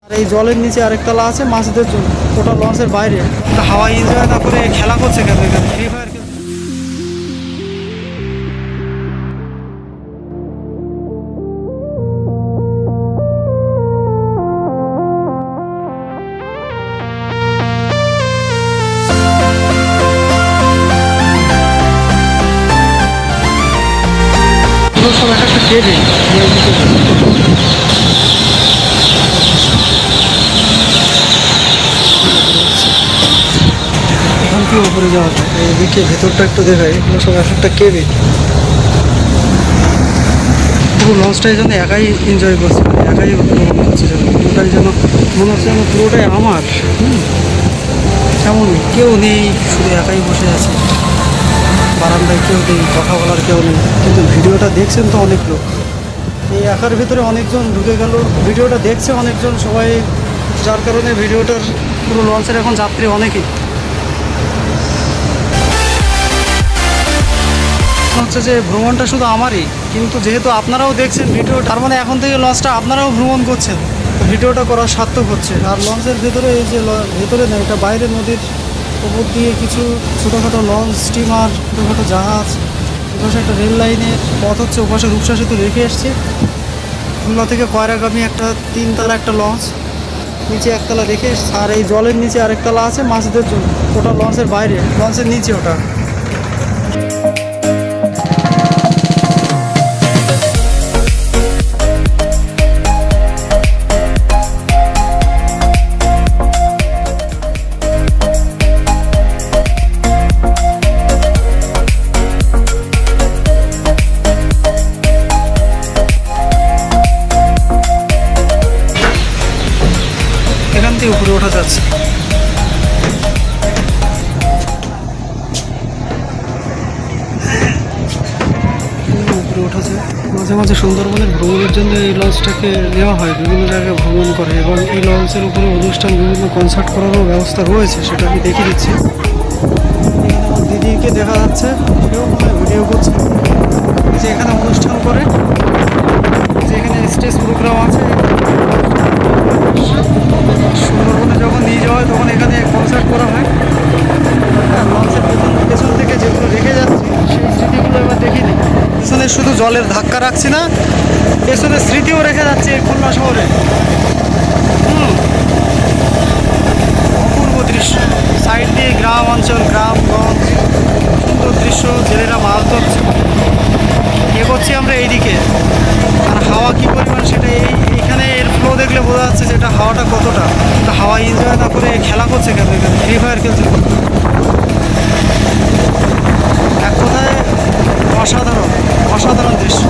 আর এই জলের নিচে আরেক তলা আছে মাছদের জন্য, ওটা লঞ্চের বাইরে। হাওয়া এনজয় না করে খেলা করছে কেন এখানে? ফ্রি ফায়ার খেলছে। সব একটা দেবে এখান থেকে উপরে যাওয়া যায়। এইদিকে ভেতরটা একটু দেখায়, এগুলো সব একটা কেবে। পুরো লঞ্চটাই যেন একাই এনজয় করছে, একাই উপভোগ করছে, যেন পুরোটাই যেন মনে হচ্ছে যেন পুরোটাই আমার। এমন কেউ নেই, শুধু একাই বসে আছে বারান্দায়, কেউ নেই, কথা বলার কেউ নেই। কিন্তু ভিডিওটা দেখছেন তো অনেক লোক, এই একার ভিতরে অনেকজন ঢুকে গেল, ভিডিওটা দেখছে অনেকজন সবাই, যার কারণে ভিডিওটার পুরো লঞ্চের এখন যাত্রী অনেকেই। হচ্ছে যে ভ্রমণটা শুধু আমারই, কিন্তু যেহেতু আপনারাও দেখছেন ভিডিও, তার মানে এখন থেকে লঞ্চটা আপনারাও ভ্রমণ করছেন, ভিডিওটা করা সার্থক হচ্ছে। আর লঞ্চের ভেতরে এই যে ভেতরে না, এটা বাইরে নদীর উপর দিয়ে কিছু ছোটোখাটো লঞ্চ, স্টিমার, ছোটোখাটো জাহাজ, ওপাশে একটা রেল লাইনের পথ হচ্ছে, ওপাশে রূপসা সেতু রেখে এসছে। খুলনা থেকে কয়রাগামী একটা 3 তলা একটা লঞ্চ, নিচে একতলা রেখে এসছে। আর এই জলের নিচে আরেকতলা আছে মাছদের জন্য, ওটা লঞ্চের বাইরে, লঞ্চের নিচে ওটা। এখান থেকে উপরে ওঠা যাচ্ছে। উপরে ওঠা যায় মাঝে মাঝে। সুন্দরবনের ভ্রমণের জন্য এই লঞ্চটাকে নেওয়া হয়, বিভিন্ন জায়গায় ভ্রমণ করে, এবং এই লঞ্চের উপরে অনুষ্ঠান, বিভিন্ন কনসার্ট করারও ব্যবস্থা রয়েছে, সেটা আমি দেখিয়ে দিচ্ছি। এখানে আমার দিদিকে দেখা যাচ্ছে, সেও ভিডিও করছে, যে এখানে অনুষ্ঠান করে, যে এখানে স্টেজ প্রোগ্রাম আছে। সুন্দরবনে যখন নিয়ে যাওয়া হয় তখন এখানে কনসার্ট করা হয়। লঞ্চের পেছন থেকে যেগুলো রেখে যাচ্ছি সেই স্মৃতিগুলো এবার দেখি নি। পেছনে শুধু জলের ধাক্কা রাখছি না, পেছনের স্মৃতিও রেখে যাচ্ছে খুলনা শহরে। অপূর্ব দৃশ্য, সাইড দিয়ে গ্রাম অঞ্চল, গ্রামগঞ্জ, সুন্দর দৃশ্য, জেলেরা মাছ ধরছে। এগোচ্ছি আমরা এইদিকে। আর হাওয়া কী পরিমাণ সেটা এইখানে এর ফ্লো দেখলে বোঝা যাচ্ছে যে এটা হাওয়াটা কতটা। হাওয়া এনজয় না করে খেলা করছে কেন এখানে? ফ্রি ফায়ার খেলছে। এক কথায় অসাধারণ, অসাধারণ দৃশ্য।